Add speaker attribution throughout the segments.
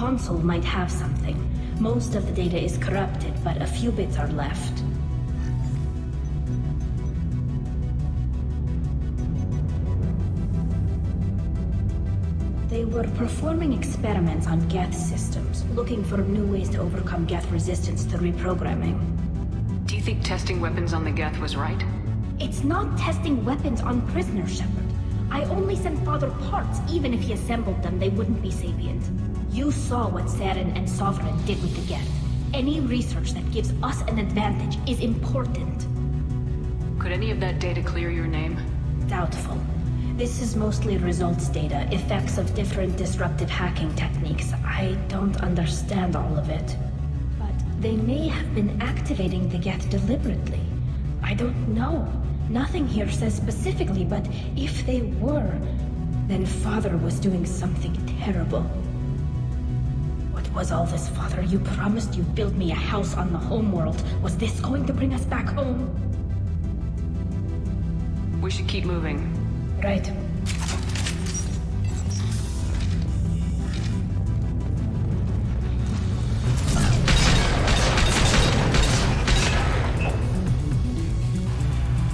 Speaker 1: console might have something. Most of the data is corrupted, but a few bits are left. They were performing experiments on Geth systems, looking for new ways to overcome Geth resistance to reprogramming.
Speaker 2: Do you think testing weapons on the Geth was right?
Speaker 1: It's not testing weapons on prisoners, Shepard. I only sent Father parts. Even if he assembled them, they wouldn't be sapient. You saw what Saren and Sovereign did with the Geth. Any research that gives us an advantage is important.
Speaker 2: Could any of that data clear your name?
Speaker 1: Doubtful. This is mostly results data, effects of different disruptive hacking techniques. I don't understand all of it. But they may have been activating the Geth deliberately. I don't know. Nothing here says specifically, but if they were, then Father was doing something terrible. What was all this, Father? You promised you'd build me a house on the homeworld. Was this going to bring us back home?
Speaker 2: We should keep moving.
Speaker 1: Right.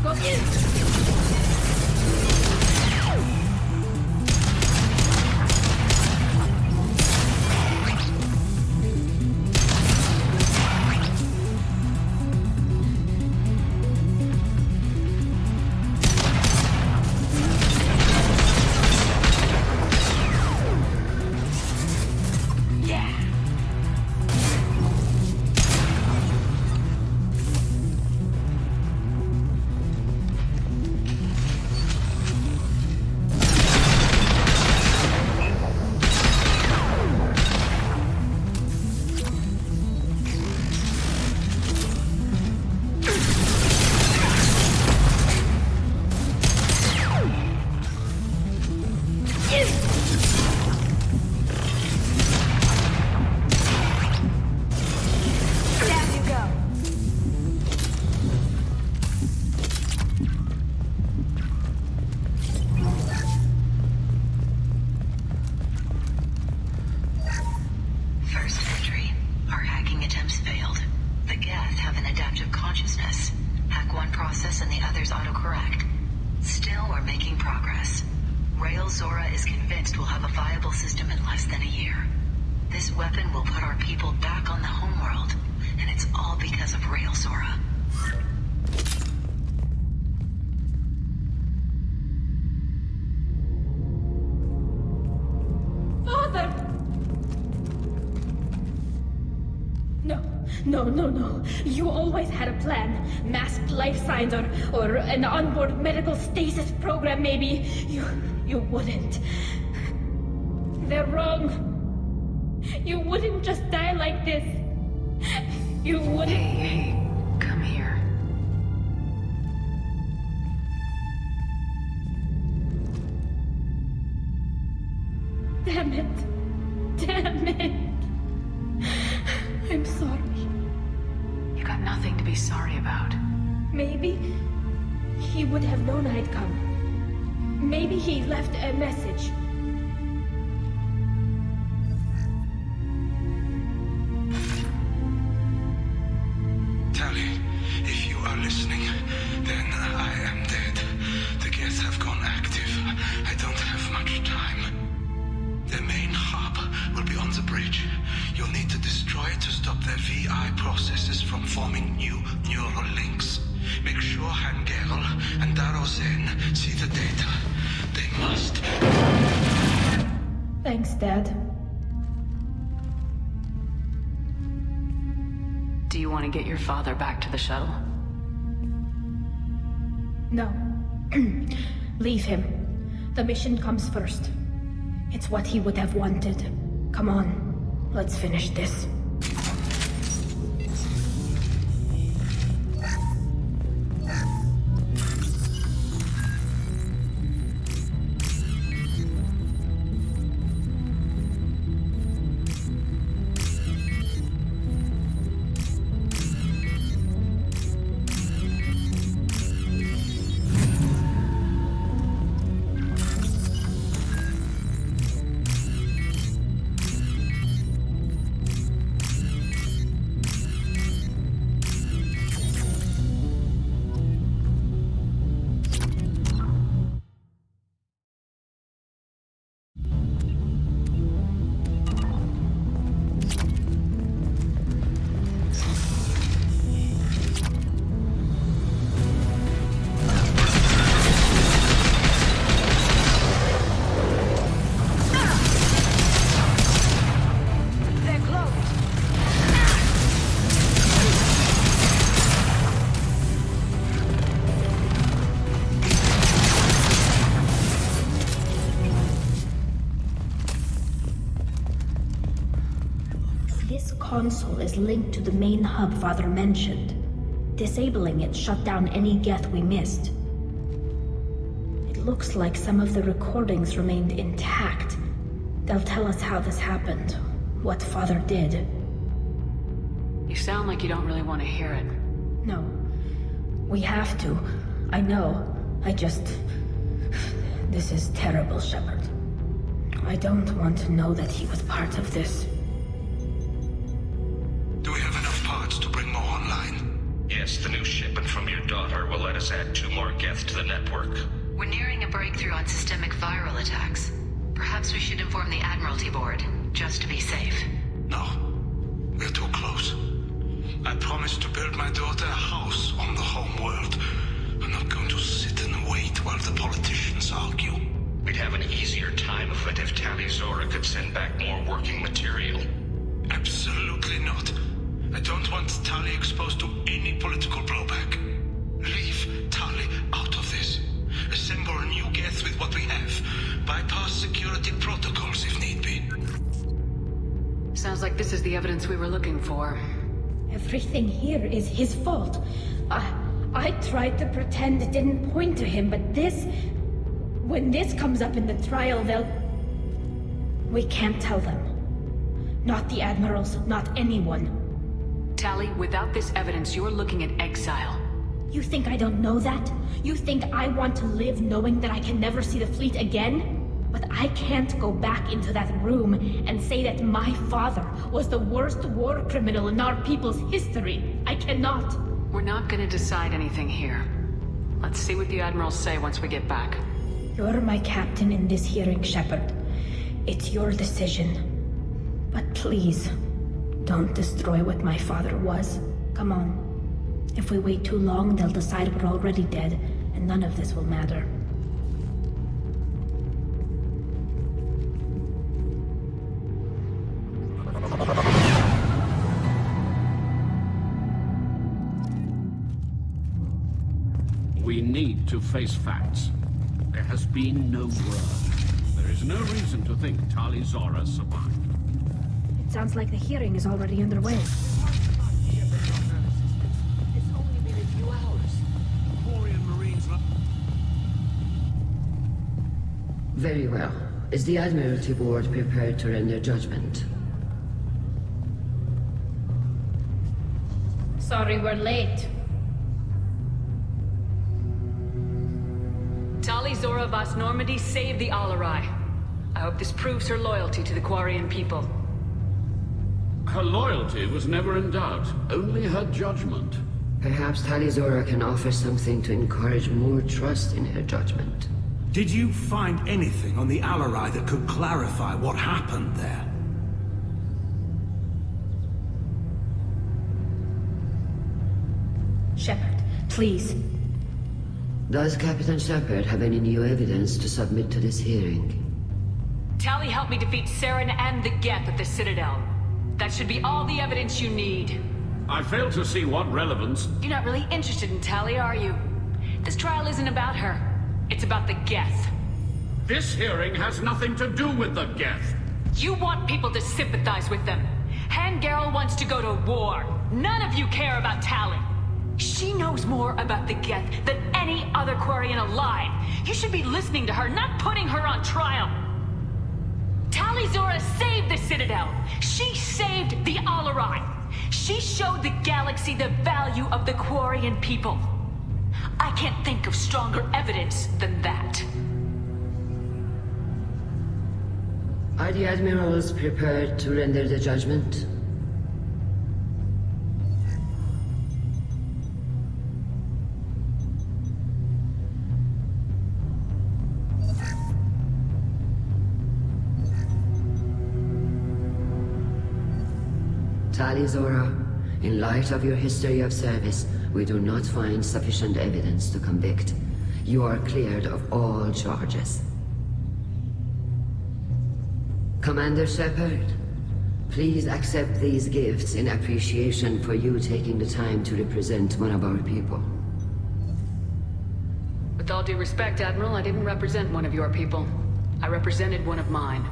Speaker 1: Go in! No. You always had a plan. Masked life signs or an onboard medical stasis program, maybe. You wouldn't. They're wrong. You wouldn't just die like this. You wouldn't.
Speaker 2: Hey, come here.
Speaker 1: Damn it. I'm sorry.
Speaker 2: You got nothing to be sorry about.
Speaker 1: Maybe he would have known I'd come. Maybe he left a message.
Speaker 3: Tali, if you are listening, then I am dead. The Geth have gone active. I don't have much time. The main hub will be on the bridge. You'll need to destroy it to stop their VI processes from forming new neural links. Make sure Hangerl and Daro Zen see the data. They must.
Speaker 1: Thanks, Dad.
Speaker 2: Do you want to get your father back to the shuttle?
Speaker 1: No. Leave him. The mission comes first. It's what he would have wanted. Come on, let's finish this. This console is linked to the main hub Father mentioned. Disabling it shut down any Geth we missed. It looks like some of the recordings remained intact. They'll tell us how this happened, what Father did.
Speaker 2: You sound like you don't really want to hear it.
Speaker 1: No. We have to. I know. This is terrible, Shepard. I don't want to know that he was part of this.
Speaker 3: Do we have enough parts to bring more online?
Speaker 4: Yes, the new shipment from your daughter will let us add 2 more Geth to the network.
Speaker 5: We're nearing a breakthrough on systemic viral attacks. Perhaps we should inform the Admiralty Board, just to be safe.
Speaker 3: No. We're too close. I promised to build my daughter a house on the home world. I'm not going to sit and wait while the politicians argue.
Speaker 4: We'd have an easier time of it if Tali Zora could send back more working material.
Speaker 3: Absolutely not. I don't want Tali exposed to any political blowback. Leave Tali out of this. Assemble a new Geth with what we have. Bypass security protocols if need be.
Speaker 2: Sounds like this is the evidence we were looking for.
Speaker 1: Everything here is his fault. I tried to pretend it didn't point to him, but this... When this comes up in the trial, they'll... We can't tell them. Not the Admirals, not anyone.
Speaker 2: Tali, without this evidence, you're looking at exile.
Speaker 1: You think I don't know that? You think I want to live knowing that I can never see the fleet again? But I can't go back into that room and say that my father was the worst war criminal in our people's history. I cannot.
Speaker 2: We're not gonna decide anything here. Let's see what the Admirals say once we get back.
Speaker 1: You're my captain in this hearing, Shepard. It's your decision. But please, don't destroy what my father was. Come on. If we wait too long, they'll decide we're already dead, and none of this will matter.
Speaker 6: We need to face facts. There has been no word. There is no reason to think Tali Zora survived.
Speaker 1: It sounds like the hearing is already underway.
Speaker 6: It's only been a few hours. Quarian Marines...
Speaker 7: Very well. Is the Admiralty Board prepared to render judgment?
Speaker 1: Sorry we're late.
Speaker 2: Tali Zora Vas Normandy saved the Alarai. I hope this proves her loyalty to the Quarian people.
Speaker 6: Her loyalty was never in doubt, only her judgment.
Speaker 7: Perhaps Tali Zora can offer something to encourage more trust in her judgment.
Speaker 8: Did you find anything on the Alarai that could clarify what happened there?
Speaker 1: Shepard, please.
Speaker 7: Does Captain Shepard have any new evidence to submit to this hearing?
Speaker 2: Tali helped me defeat Saren and the Geth at the Citadel. That should be all the evidence you need.
Speaker 6: I fail to see what relevance...
Speaker 2: You're not really interested in Tali, are you? This trial isn't about her. It's about the Geth.
Speaker 6: This hearing has nothing to do with the Geth.
Speaker 2: You want people to sympathize with them. Han Garel wants to go to war. None of you care about Tali. She knows more about the Geth than any other Quarian alive. You should be listening to her, not putting her on trial. Tali Zora saved the Citadel. She saved the Alarai. She showed the galaxy the value of the Quarian people. I can't think of stronger evidence than that.
Speaker 7: Are the Admirals prepared to render the judgment? Tali Zora, in light of your history of service, we do not find sufficient evidence to convict. You are cleared of all charges. Commander Shepard, please accept these gifts in appreciation for you taking the time to represent one of our people.
Speaker 2: With all due respect, Admiral, I didn't represent one of your people. I represented one of mine.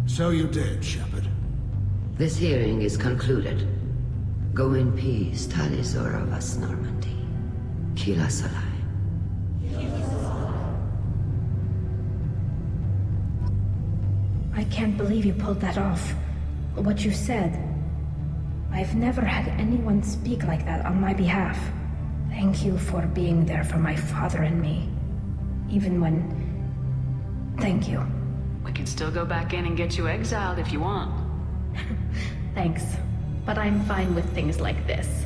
Speaker 8: So you did, Shepard.
Speaker 7: This hearing is concluded. Go in peace, Tali'Zorah Vas Normandy. Kila Salai.
Speaker 1: I can't believe you pulled that off. What you said. I've never had anyone speak like that on my behalf. Thank you for being there for my father and me. Even when... Thank you.
Speaker 2: We can still go back in and get you exiled if you want.
Speaker 1: Thanks. But I'm fine with things like this.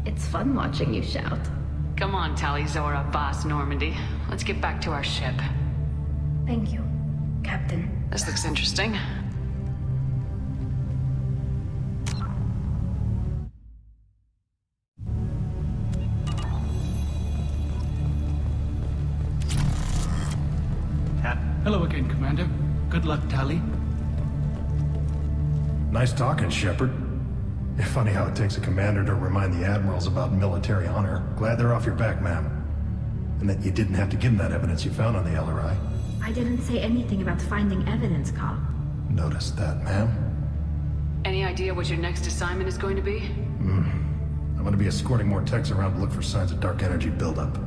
Speaker 1: It's fun watching you shout.
Speaker 2: Come on, Tali'Zorah Vas Normandy. Let's get back to our ship.
Speaker 1: Thank you, Captain.
Speaker 2: This looks interesting.
Speaker 9: Hello again, Commander. Good luck, Tali.
Speaker 10: Nice talking, Shepard. Funny how it takes a commander to remind the admirals about military honor. Glad they're off your back, ma'am. And that you didn't have to give them that evidence you found on the LRI.
Speaker 1: I didn't say anything about finding evidence, Carl.
Speaker 10: Noticed that, ma'am.
Speaker 2: Any idea what your next assignment is going to be?
Speaker 10: I'm gonna be escorting more techs around to look for signs of dark energy buildup.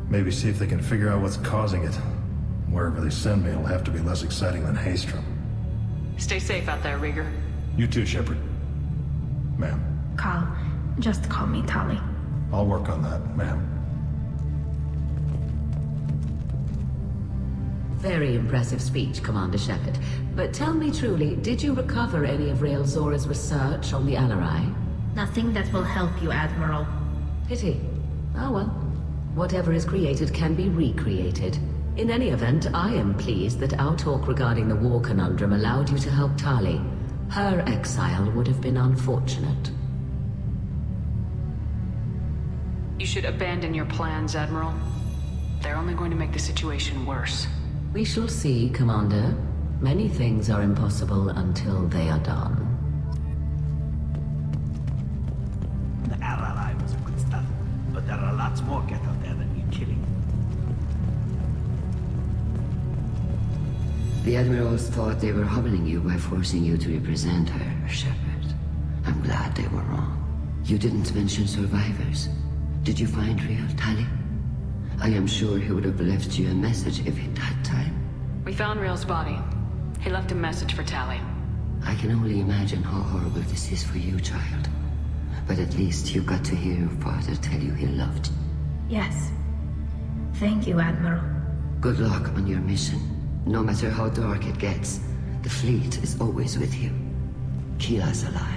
Speaker 10: Maybe see if they can figure out what's causing it. Wherever they send me, it'll have to be less exciting than Haystrom.
Speaker 2: Stay safe out there, Rieger.
Speaker 10: You too, Shepard. Ma'am.
Speaker 1: Carl, just call me Tali.
Speaker 10: I'll work on that, ma'am.
Speaker 11: Very impressive speech, Commander Shepard. But tell me truly, did you recover any of Rael Zora's research on the Alarai?
Speaker 1: Nothing that will help you, Admiral.
Speaker 11: Pity. Oh well. Whatever is created can be recreated. In any event, I am pleased that our talk regarding the war conundrum allowed you to help Tali. Her exile would have been unfortunate.
Speaker 2: You should abandon your plans, Admiral. They're only going to make the situation worse.
Speaker 11: We shall see, Commander. Many things are impossible until they are done.
Speaker 12: The Alarai was a good stuff, but there are lots more get out there than need killing.
Speaker 7: The Admirals thought they were humbling you by forcing you to represent her, Shepard. I'm glad they were wrong. You didn't mention survivors. Did you find real Tali? I am sure he would have left you a message if he'd had time.
Speaker 2: We found Rael's body. He left a message for Tali.
Speaker 7: I can only imagine how horrible this is for you, child. But at least you got to hear your father tell you he loved you.
Speaker 1: Yes. Thank you, Admiral.
Speaker 7: Good luck on your mission. No matter how dark it gets, the fleet is always with you. Kila Salai.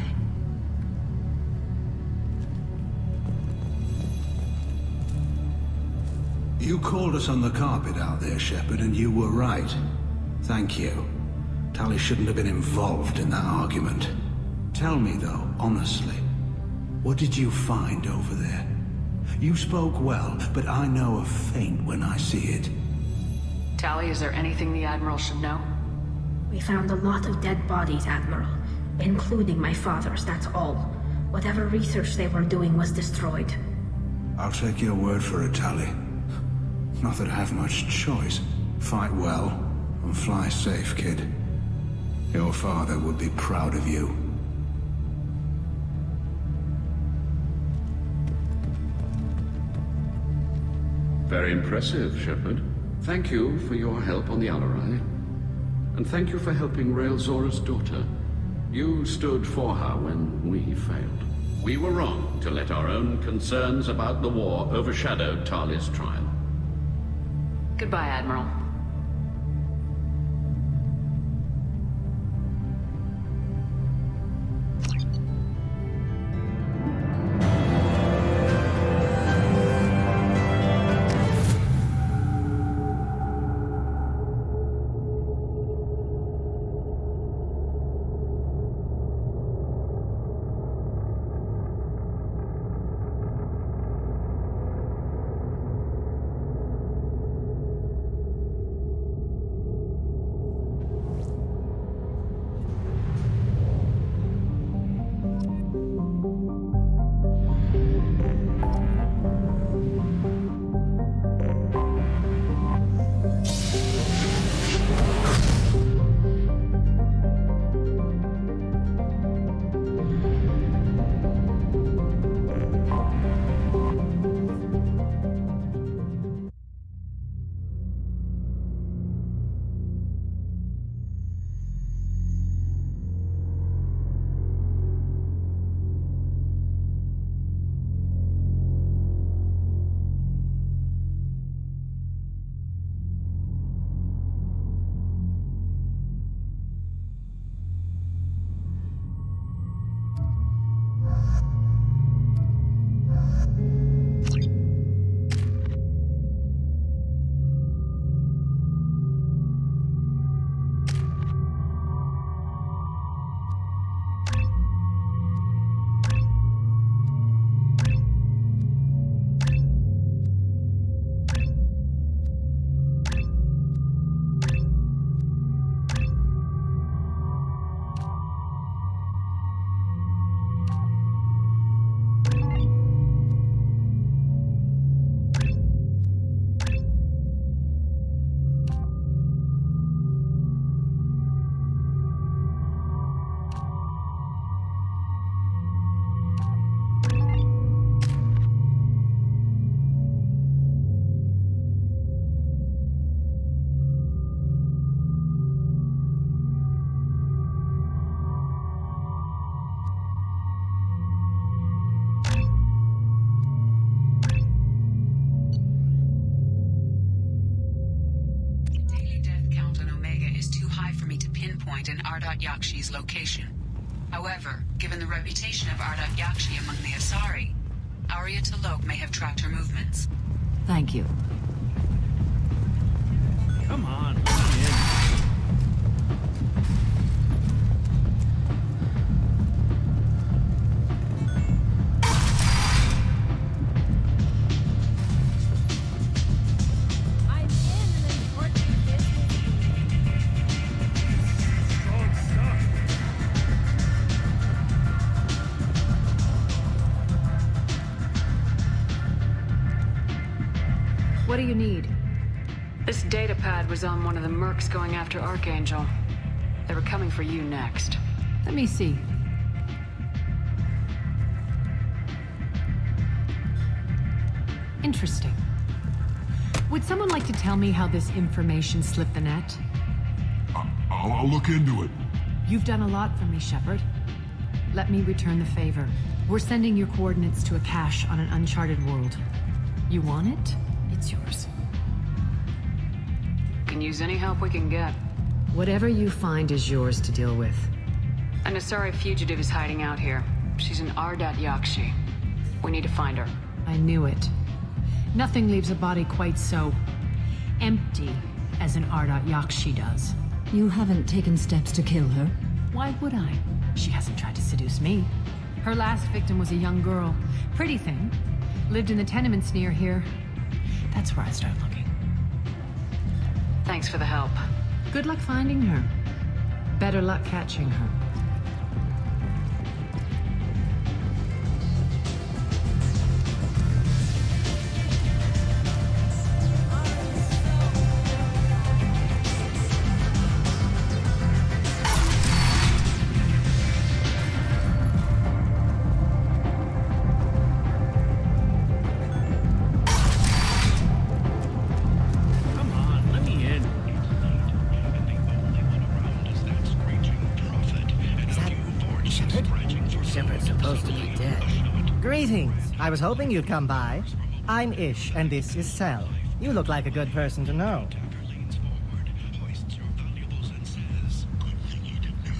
Speaker 8: You called us on the carpet out there, Shepard, and you were right. Thank you. Tali shouldn't have been involved in that argument. Tell me, though, honestly, what did you find over there? You spoke well, but I know a feint when I see it.
Speaker 2: Tali, is there anything the Admiral should know?
Speaker 1: We found a lot of dead bodies, Admiral. Including my father's, that's all. Whatever research they were doing was destroyed.
Speaker 8: I'll take your word for it, Tali. Not that I have much choice. Fight well, and fly safe, kid. Your father would be proud of you.
Speaker 6: Very impressive, Shepard. Thank you for your help on the Alarai. And thank you for helping Rael Zora's daughter. You stood for her when we failed. We were wrong to let our own concerns about the war overshadow Tali's trial.
Speaker 2: Goodbye, Admiral.
Speaker 5: pinpoint an Ardat Yakshi's location. However, given the reputation of Ardat Yakshi among the Asari, Arya T'Loak may have tracked her movements.
Speaker 11: Thank you.
Speaker 12: Come on, let me in.
Speaker 11: What do you need?
Speaker 2: This data pad was on one of the mercs going after Archangel. They were coming for you next.
Speaker 11: Let me see.
Speaker 13: Interesting. Would someone like to tell me how this information slipped the net?
Speaker 14: I'll look into it.
Speaker 13: You've done a lot for me, Shepard. Let me return the favor. We're sending your coordinates to a cache on an uncharted world. You want it? It's yours.
Speaker 2: Can use any help we can get.
Speaker 13: Whatever you find is yours to deal with.
Speaker 2: An Asari fugitive is hiding out here. She's an Ardat Yakshi. We need to find her.
Speaker 13: I knew it. Nothing leaves a body quite so empty as an Ardat Yakshi does.
Speaker 11: You haven't taken steps to kill her?
Speaker 13: Why would I? She hasn't tried to seduce me. Her last victim was a young girl. Pretty thing. Lived in the tenements near here. That's where I started looking.
Speaker 2: Thanks for the help.
Speaker 13: Good luck finding her. Better luck catching her.
Speaker 15: Greetings. I was hoping you'd come by. I'm Ish, and this is Sel. You look like a good person to know.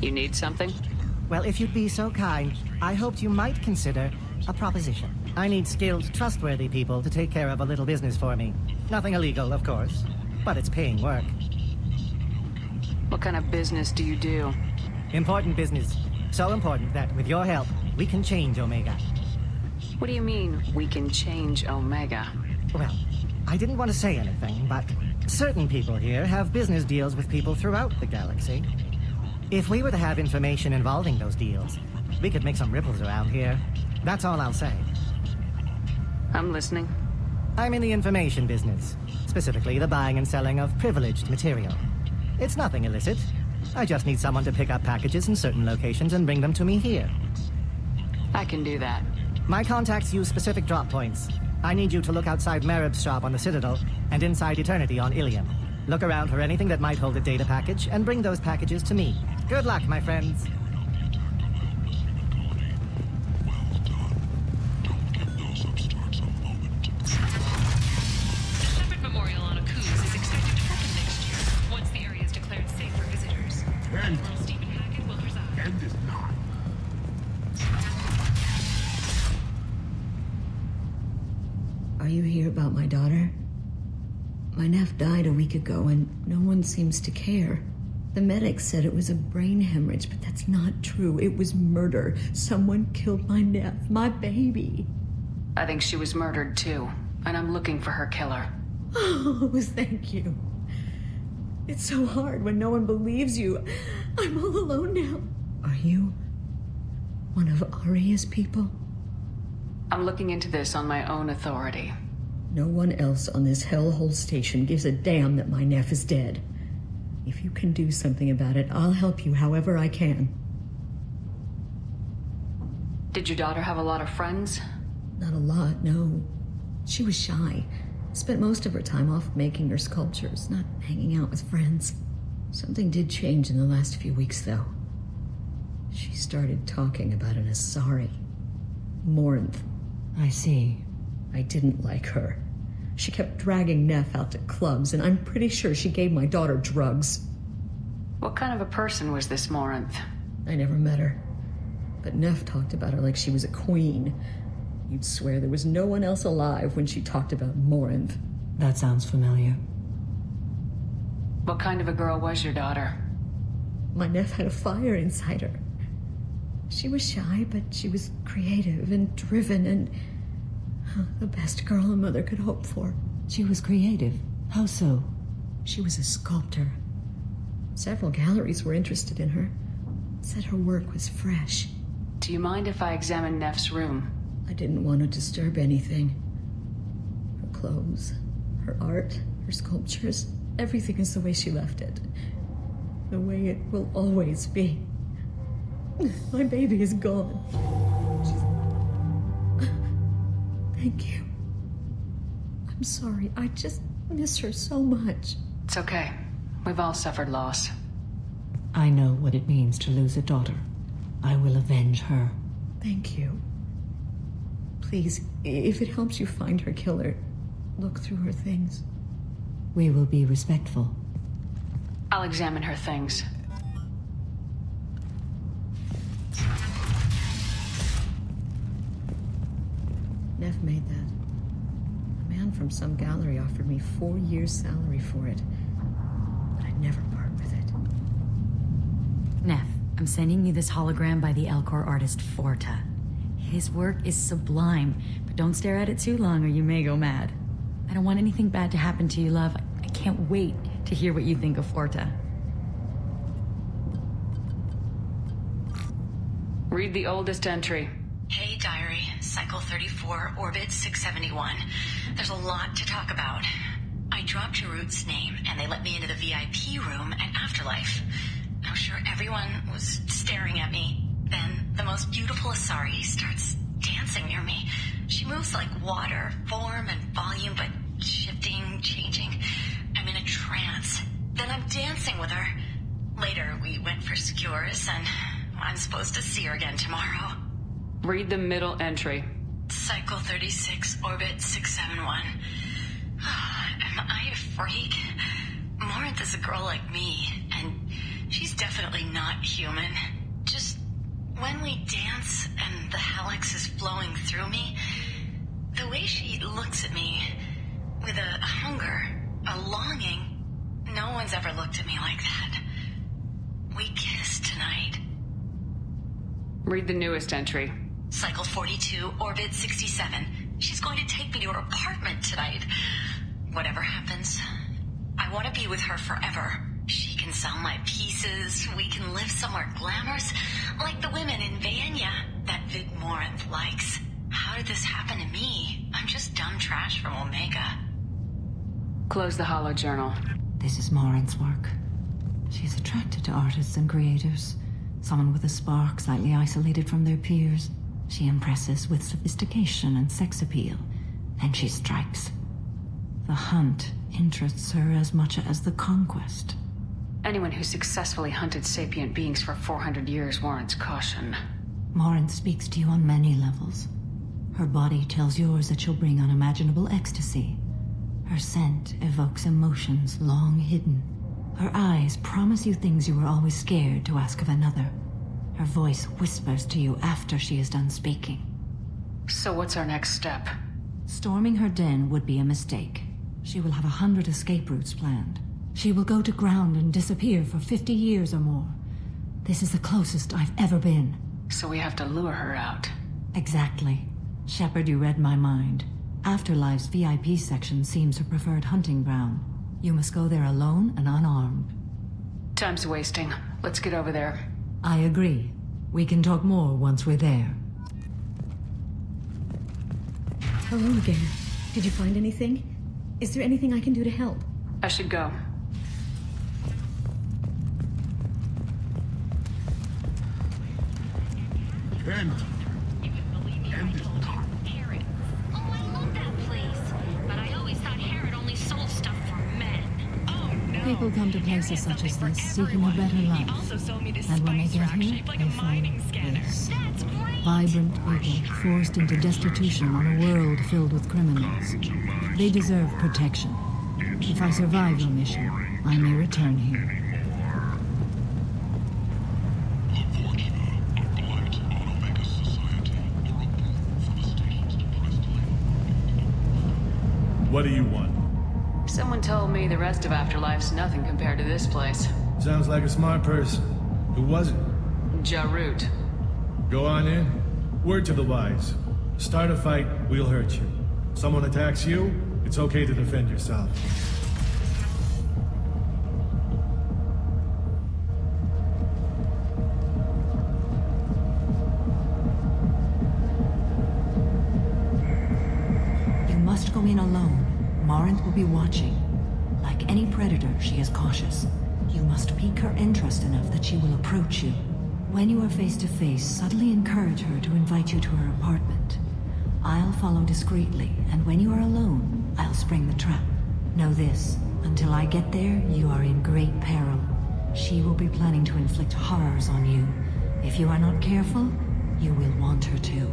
Speaker 2: You need something?
Speaker 15: Well, if you'd be so kind, I hoped you might consider a proposition. I need skilled, trustworthy people to take care of a little business for me. Nothing illegal, of course, but it's paying work.
Speaker 2: What kind of business do you do?
Speaker 15: Important business. So important that, with your help, we can change Omega.
Speaker 2: What do you mean, we can change Omega?
Speaker 15: Well, I didn't want to say anything, but certain people here have business deals with people throughout the galaxy. If we were to have information involving those deals, we could make some ripples around here. That's all I'll say.
Speaker 2: I'm listening.
Speaker 15: I'm in the information business, specifically the buying and selling of privileged material. It's nothing illicit. I just need someone to pick up packages in certain locations and bring them to me here.
Speaker 2: I can do that.
Speaker 15: My contacts use specific drop points. I need you to look outside Merib's shop on the Citadel and inside Eternity on Ilium. Look around for anything that might hold a data package and bring those packages to me. Good luck, my friends.
Speaker 5: Shepard Memorial on Akuz is expected to open next year, once the area is declared safe for visitors. Admiral Stephen Hackett will preside.
Speaker 14: And is not.
Speaker 11: Are you here about my daughter? My nephew died a week ago and no one seems to care. The medics said it was a brain hemorrhage, but that's not true. It was murder. Someone killed my nephew, my baby.
Speaker 2: I think she was murdered too, and I'm looking for her killer.
Speaker 11: Oh, thank you. It's so hard when no one believes you. I'm all alone now. Are you one of Arya's people?
Speaker 2: I'm looking into this on my own authority.
Speaker 11: No one else on this hellhole station gives a damn that my nephew is dead. If you can do something about it, I'll help you however I can.
Speaker 2: Did your daughter have a lot of friends?
Speaker 11: Not a lot, no. She was shy. Spent most of her time off making her sculptures, not hanging out with friends. Something did change in the last few weeks, though. She started talking about an Asari. Morinth. I see. I didn't like her. She kept dragging Neff out to clubs, and I'm pretty sure she gave my daughter drugs.
Speaker 2: What kind of a person was this Morinth?
Speaker 16: I never met her. But Neff talked about her like she was a queen. You'd swear there was no one else alive when she talked about Morinth.
Speaker 11: That sounds familiar.
Speaker 2: What kind of a girl was your daughter?
Speaker 16: My Neff had a fire inside her. She was shy, but she was creative and driven and the best girl a mother could hope for.
Speaker 11: She was creative? How so?
Speaker 16: She was a sculptor. Several galleries were interested in her. Said her work was fresh.
Speaker 2: Do you mind if I examine Neff's room?
Speaker 16: I didn't want to disturb anything. Her clothes, her art, her sculptures, everything is the way she left it. The way it will always be. My baby is gone. Thank you. I'm sorry. I just miss her so much.
Speaker 2: It's okay. We've all suffered loss.
Speaker 11: I know what it means to lose a daughter. I will avenge her.
Speaker 16: Thank you. Please, if it helps you find her killer, look through her things.
Speaker 11: We will be respectful.
Speaker 2: I'll examine her things.
Speaker 16: Neff made that. A man from some gallery offered me 4 years' salary for it. But I'd never part with it.
Speaker 17: Neff, I'm sending you this hologram by the Elcor artist Forta. His work is sublime, but don't stare at it too long or you may go mad. I don't want anything bad to happen to you, love. I can't wait to hear what you think of Forta.
Speaker 2: Read the oldest entry.
Speaker 18: Hey, Diary. Cycle 34, Orbit 671. There's a lot to talk about. I dropped Jarut's name, and they let me into the VIP room at Afterlife. I'm sure everyone was staring at me. Then the most beautiful Asari starts dancing near me. She moves like water, form and volume, but shifting, changing. I'm in a trance. Then I'm dancing with her. Later, we went for skewers, and I'm supposed to see her again tomorrow.
Speaker 2: Read the middle entry.
Speaker 18: Cycle 36, Orbit 671. Am I a freak? Morinth is a girl like me, and she's definitely not human. Just when we dance and the helix is flowing through me, the way she looks at me with a hunger, a longing, no one's ever looked at me like that. We kissed tonight.
Speaker 2: Read the newest entry.
Speaker 18: Cycle 42, Orbit 67. She's going to take me to her apartment tonight. Whatever happens, I want to be with her forever. She can sell my pieces. We can live somewhere glamorous, like the women in Vanya that Vid Morinth likes. How did this happen to me? I'm just dumb trash from Omega.
Speaker 2: Close the holo journal.
Speaker 11: This is Morinth's work. She's attracted to artists and creators. Someone with a spark, slightly isolated from their peers. She impresses with sophistication and sex appeal. Then she strikes. The hunt interests her as much as the conquest.
Speaker 2: Anyone who successfully hunted sapient beings for 400 years warrants caution.
Speaker 11: Morinth speaks to you on many levels. Her body tells yours that she'll bring unimaginable ecstasy. Her scent evokes emotions long hidden. Her eyes promise you things you were always scared to ask of another. Her voice whispers to you after she is done speaking.
Speaker 2: So what's our next step?
Speaker 11: Storming her den would be a mistake. She will have 100 escape routes planned. She will go to ground and disappear for 50 years or more. This is the closest I've ever been.
Speaker 2: So we have to lure her out.
Speaker 11: Exactly. Shepard, you read my mind. Afterlife's VIP section seems her preferred hunting ground. You must go there alone and unarmed.
Speaker 2: Time's wasting. Let's get over there.
Speaker 11: I agree. We can talk more once we're there.
Speaker 16: Hello again. Did you find anything? Is there anything I can do to help?
Speaker 2: I should go.
Speaker 14: End.
Speaker 19: End it. Herod. Oh, I love that place. But I always thought Herod only sold stuff for men. Oh, no.
Speaker 11: People come to places such as this seeking a better life. And when they get here, they find this. Vibrant people forced into destitution on a world filled with criminals. They deserve protection. If I survive your mission, I may return here.
Speaker 20: What do you want?
Speaker 2: Someone told me the rest of Afterlife's nothing compared to this place.
Speaker 20: Sounds like a smart person. Who was it?
Speaker 2: Jarut.
Speaker 20: Go on in. Word to the wise. Start a fight, we'll hurt you. Someone attacks you, it's okay to defend yourself.
Speaker 21: You must go in alone. Marant will be watching. Like any predator, she is cautious. You must pique her interest enough that she will approach you. When you are face to face, subtly encourage her to invite you to her apartment. I'll follow discreetly, and when you are alone, I'll spring the trap. Know this, until I get there, you are in great peril. She will be planning to inflict horrors on you. If you are not careful, you will want her to.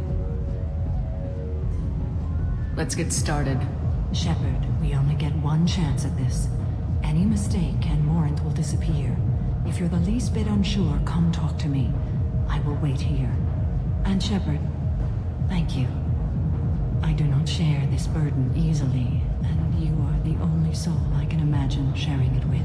Speaker 13: Let's get started.
Speaker 21: Shepard, we only get one chance at this. Any mistake and Morant will disappear. If you're the least bit unsure, come talk to me. I will wait here. And Shepard, thank you. I do not share this burden easily, and you are the only soul I can imagine sharing it with.